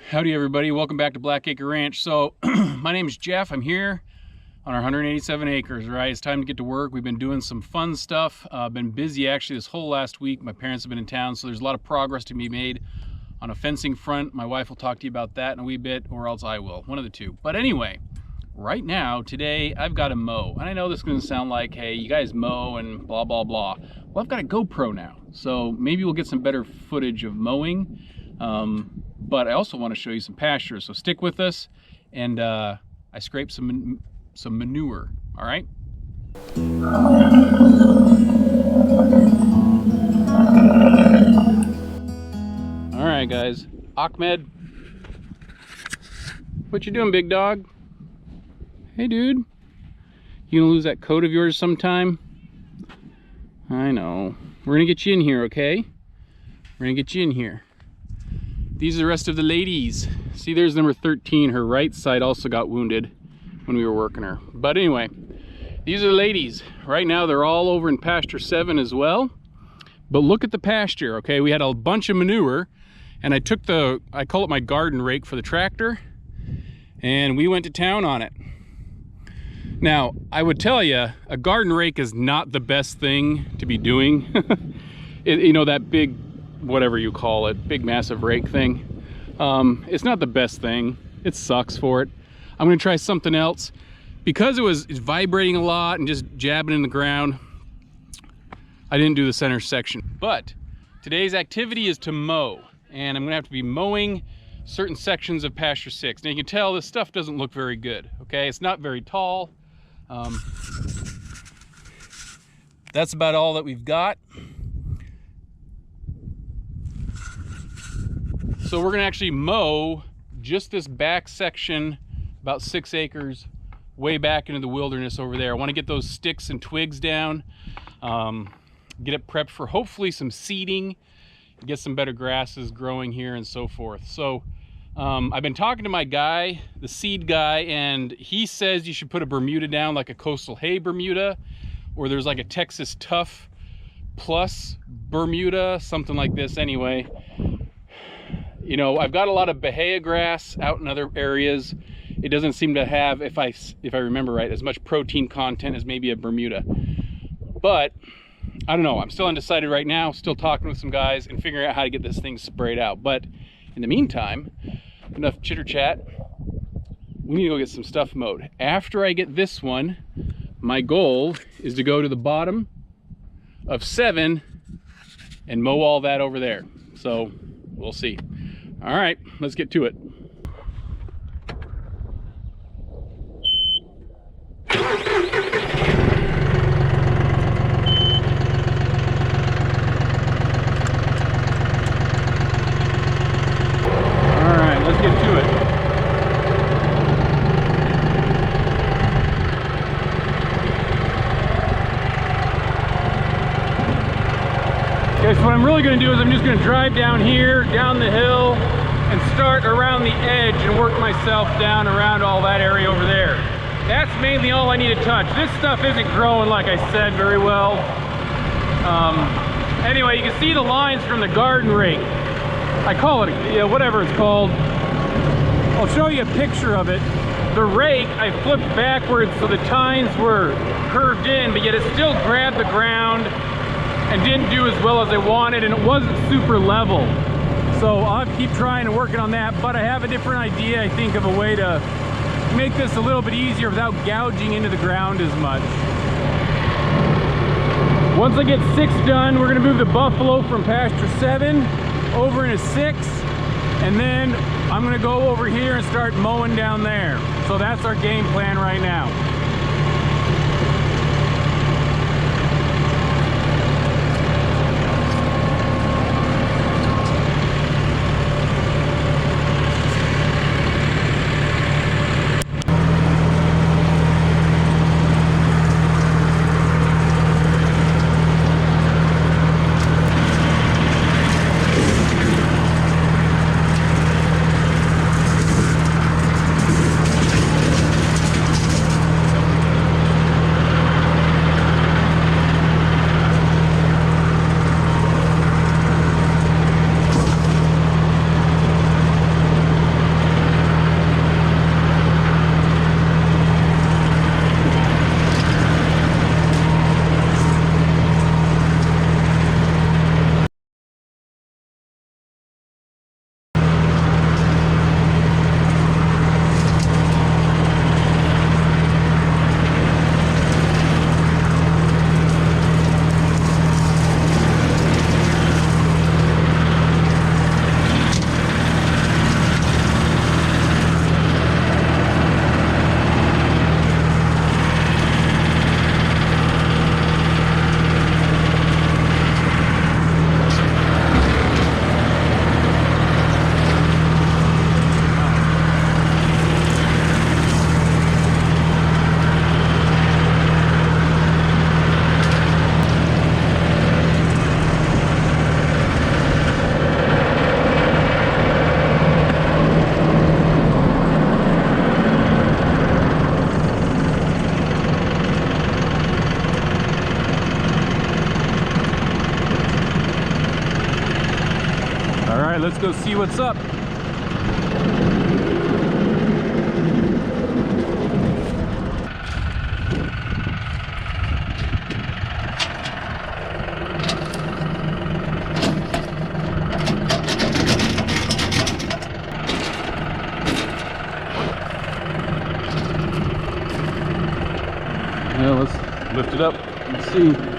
Howdy everybody, welcome back to Blackacre Ranch. So my name is Jeff. I'm here on our 187 acres, right? It's time to get to work. We've been doing some fun stuff. Been busy actually this whole last week. My parents have been in town, so there's a lot of progress to be made on a fencing front. My wife will talk to you about that in a wee bit, or else I will, one of the two. But anyway, right now, today, I've got to mow. And I know this is gonna sound like, hey, you guys mow and blah, blah, blah. Well, I've got a GoPro now, so maybe we'll get some better footage of mowing. But I also want to show you some pasture, so stick with us. And I scraped some manure. All right. All right, guys. Ahmed, what you doing, big dog? Hey, dude. You gonna lose that coat of yours sometime? I know. We're gonna get you in here, okay? We're gonna get you in here. These are the rest of the ladies. See, there's number 13. Her right side also got wounded when we were working her. But anyway, these are the ladies. Right now, they're all over in pasture 7 as well. But look at the pasture, okay? We had a bunch of manure, and I took I call it my garden rake for the tractor, and we went to town on it. Now, I would tell you, a garden rake is not the best thing to be doing. You know, that big, whatever you call it, big massive rake thing. It's not the best thing. It sucks for it. I'm gonna try something else. Because it's vibrating a lot and just jabbing in the ground, I didn't do the center section. But today's activity is to mow, and I'm gonna have to be mowing certain sections of pasture 6. Now you can tell this stuff doesn't look very good, okay? It's not very tall. That's about all that we've got. So we're gonna actually mow just this back section, about 6 acres, way back into the wilderness over there. I wanna get those sticks and twigs down, get it prepped for hopefully some seeding, get some better grasses growing here and so forth. So I've been talking to my guy, the seed guy, and he says you should put a Bermuda down, like a coastal hay Bermuda, or there's like a Texas Tough Plus Bermuda, something like this anyway. You know, I've got a lot of Bahia grass out in other areas. It doesn't seem to have, if I remember right, as much protein content as maybe a Bermuda. But I don't know, I'm still undecided right now, still talking with some guys and figuring out how to get this thing sprayed out. But in the meantime, enough chitter chat, we need to go get some stuff mowed. After I get this one, my goal is to go to the bottom of 7 and mow all that over there. So we'll see. All right, let's get to it. Okay, so what I'm really going to do is I'm just going to drive down here, down the hill, and start around the edge and work myself down around all that area over there. That's mainly all I need to touch. This stuff isn't growing, like I said, very well. Anyway, you can see the lines from the garden rake. I call it, yeah, whatever it's called. I'll show you a picture of it. The rake, I flipped backwards so the tines were curved in, but yet it still grabbed the ground and didn't do as well as I wanted, and it wasn't super level. So I'll have to keep trying and working on that, but I have a different idea, I think, of a way to make this a little bit easier without gouging into the ground as much. Once I get 6 done, we're gonna move the buffalo from pasture 7 over into 6, and then I'm gonna go over here and start mowing down there. So that's our game plan right now. see what's up. Yeah, let's lift it up and see.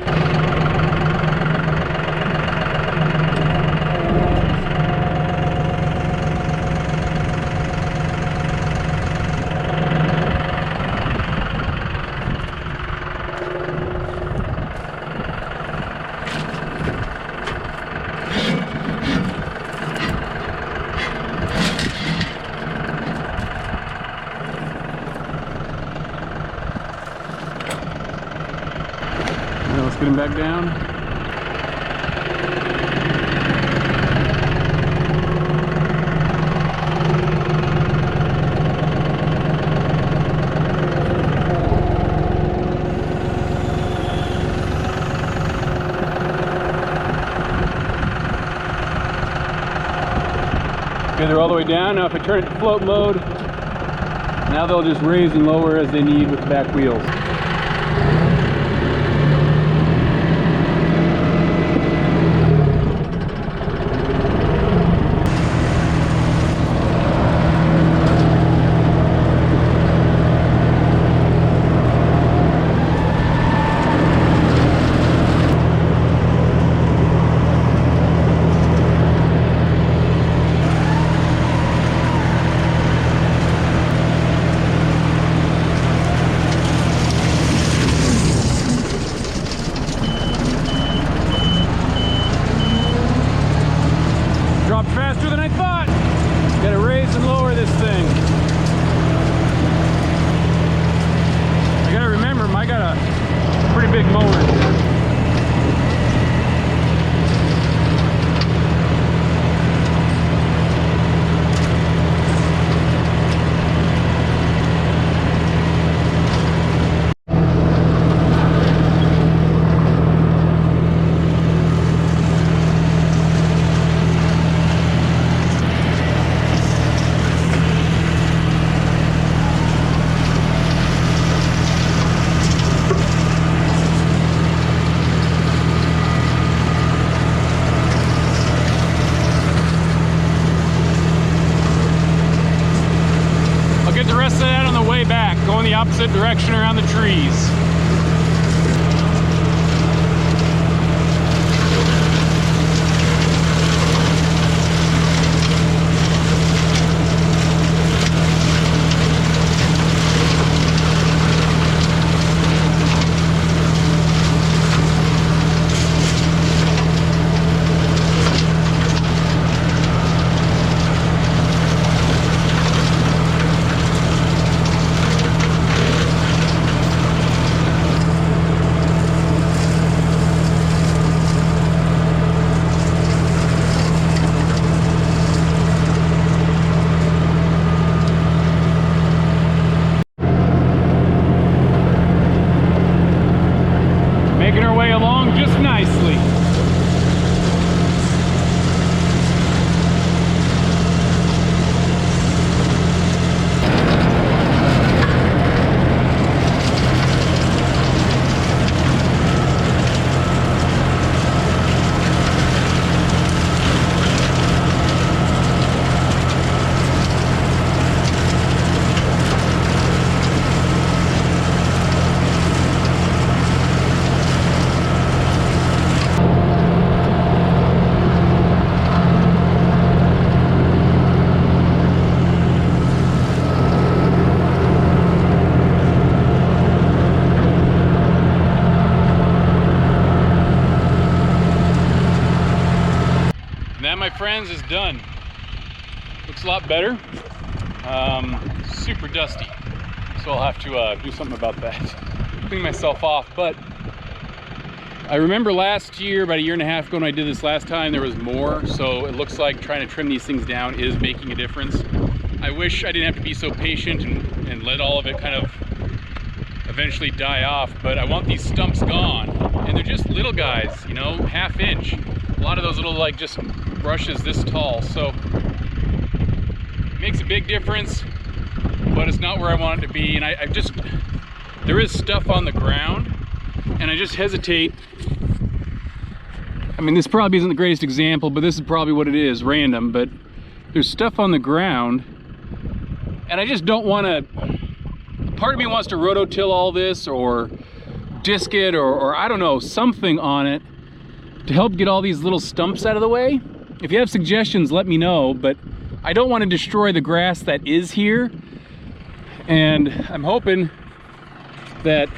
Let's get him back down. Okay, they're all the way down. Now if I turn it to float mode, now they'll just raise and lower as they need with the back wheels. Faster than I thought. Gotta raise and lower this thing. I gotta remember, I got a pretty big mower here. The rest of that on the way back, going the opposite direction around the trees. Making our way along just nicely. That, my friends, is done. Looks a lot better. Super dusty, so I'll have to do something about that. Clean myself off. But I remember last year, about a year and a half ago when I did this last time, there was more, so it looks like trying to trim these things down is making a difference. I wish I didn't have to be so patient and let all of it kind of eventually die off, but I want these stumps gone, and they're just little guys, you know, ½ inch. A lot of those little, like, just brushes this tall, so makes a big difference, but it's not where I want it to be. And I just, there is stuff on the ground, and I just hesitate. I mean, this probably isn't the greatest example, but this is probably what it is, random, but there's stuff on the ground, and I just don't want to, part of me wants to rototill all this, or disc it, or I don't know, something on it to help get all these little stumps out of the way. If you have suggestions, let me know, but I don't want to destroy the grass that is here, and I'm hoping that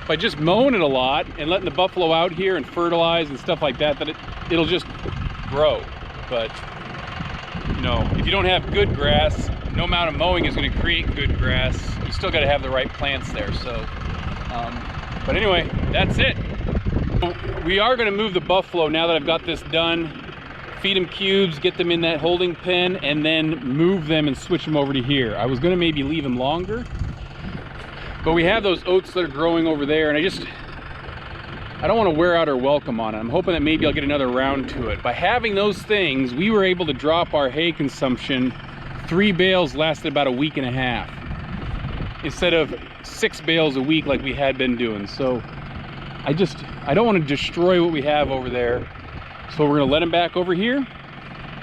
by just mowing it a lot and letting the buffalo out here and fertilize and stuff like that, it'll just grow. But you know, if you don't have good grass, no amount of mowing is going to create good grass. You still got to have the right plants there. So, but anyway, that's it. We are going to move the buffalo now that I've got this done. Feed them cubes, get them in that holding pen, and then move them and switch them over to here. I was going to maybe leave them longer, but we have those oats that are growing over there, and I don't want to wear out our welcome on it. I'm hoping that maybe I'll get another round to it. By having those things, we were able to drop our hay consumption. 3 bales lasted about a week and a half instead of 6 bales a week like we had been doing. So I don't want to destroy what we have over there. So we're going to let them back over here,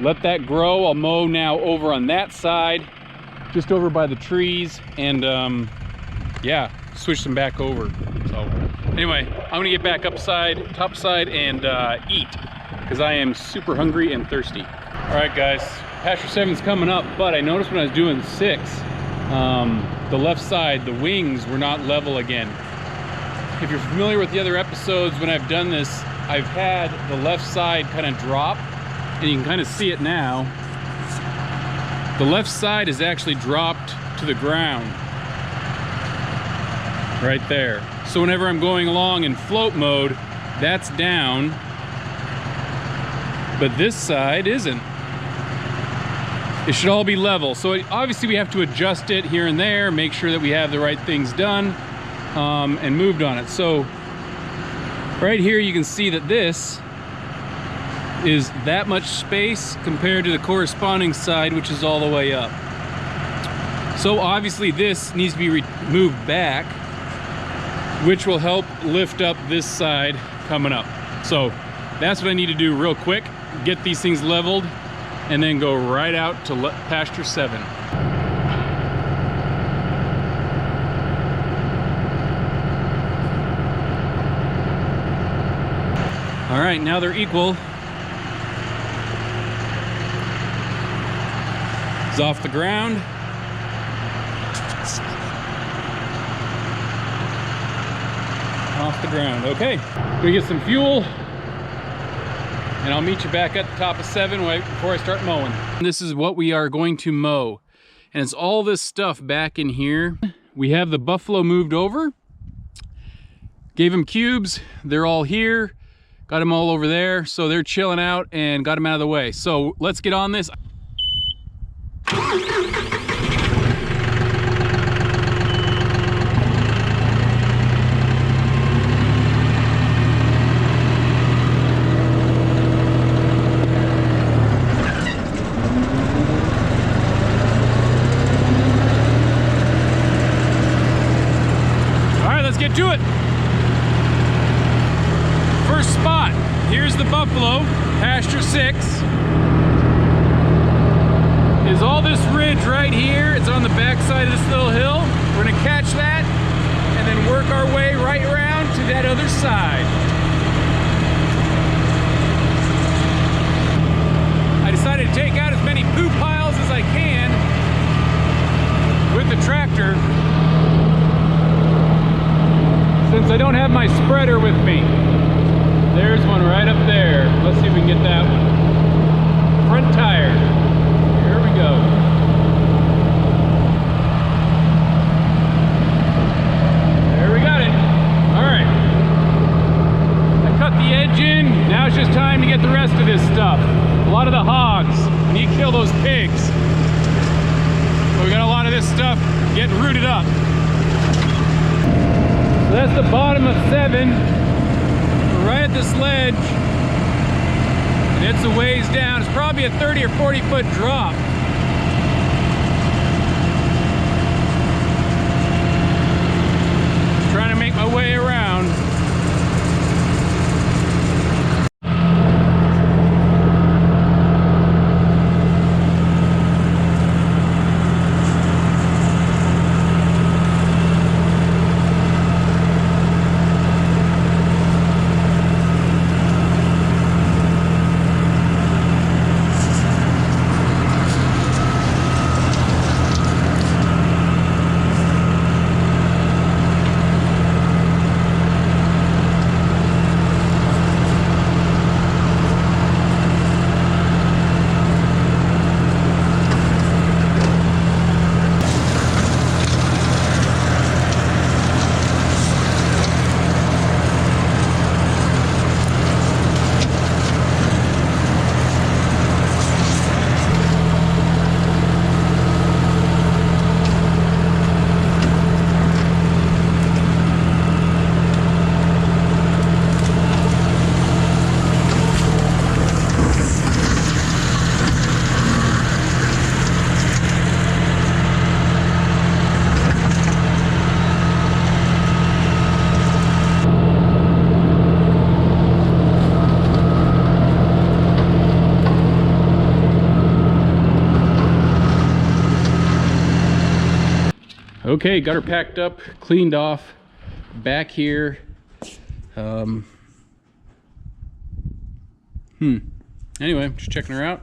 let that grow. I'll mow now over on that side, just over by the trees, and yeah, switch them back over. So anyway, I'm gonna get back topside and eat, because I am super hungry and thirsty. All right guys, Pasture 7's coming up, but I noticed when I was doing 6, the left side, the wings were not level again. If you're familiar with the other episodes, when I've done this, I've had the left side kind of drop, and you can kind of see it now. The left side is actually dropped to the ground. Right there. So whenever I'm going along in float mode, that's down, but this side isn't. It should all be level. So obviously we have to adjust it here and there, make sure that we have the right things done and moved on it. So right here you can see that this is that much space compared to the corresponding side, which is all the way up. So obviously this needs to be moved back, which will help lift up this side coming up. So that's what I need to do real quick, get these things leveled, and then go right out to Pasture 7. All right, now they're equal. It's off the ground. Off the ground. Okay, gonna get some fuel, and I'll meet you back at the top of 7 right before I start mowing. This is what we are going to mow, and it's all this stuff back in here. We have the buffalo moved over, gave them cubes, they're all here, got them all over there, so they're chilling out and got them out of the way. So let's get on this. Get to it. First spot, here's the buffalo, Pasture 6. Is all this ridge right here. It's on the back side of this little hill. We're gonna catch that and then work our way right around to that other side. I decided to take out as many poo piles as I can with the tractor, since I don't have my spreader with me. There's one right up there. Let's see if we can get that one. Front tire. Here we go. There we got it. All right. I cut the edge in. Now it's just time to get the rest of this stuff. A lot of the hogs. We need to kill those pigs. So we got a lot of this stuff getting rooted up. So that's the bottom of 7. We're right at this ledge, and it's a ways down. It's probably a 30 or 40 foot drop. Okay, got her packed up, cleaned off, back here. Anyway, just checking her out.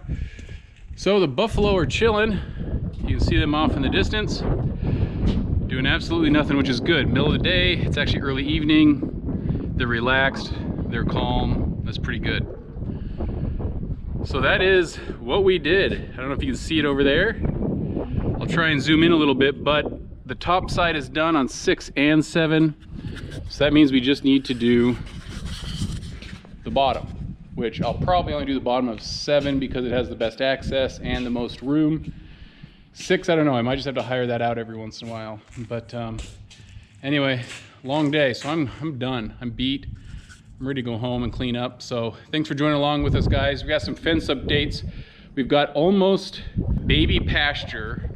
So the buffalo are chilling. You can see them off in the distance, doing absolutely nothing, which is good. Middle of the day, it's actually early evening. They're relaxed, they're calm. That's pretty good. So that is what we did. I don't know if you can see it over there. I'll try and zoom in a little bit, but the top side is done on 6 and 7. So that means we just need to do the bottom, which I'll probably only do the bottom of 7 because it has the best access and the most room. 6, I don't know, I might just have to hire that out every once in a while. But anyway, long day, so I'm done. I'm beat. I'm ready to go home and clean up. So thanks for joining along with us, guys. We got some fence updates. We've got almost baby pasture,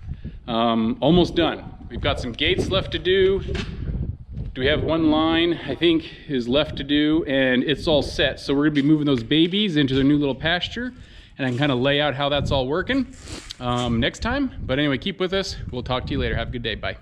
almost done. We've got some gates left to do. We have one line, I think, is left to do, and it's all set. So we're gonna be moving those babies into their new little pasture, and I can kind of lay out how that's all working next time. But anyway, keep with us. We'll talk to you later. Have a good day. Bye.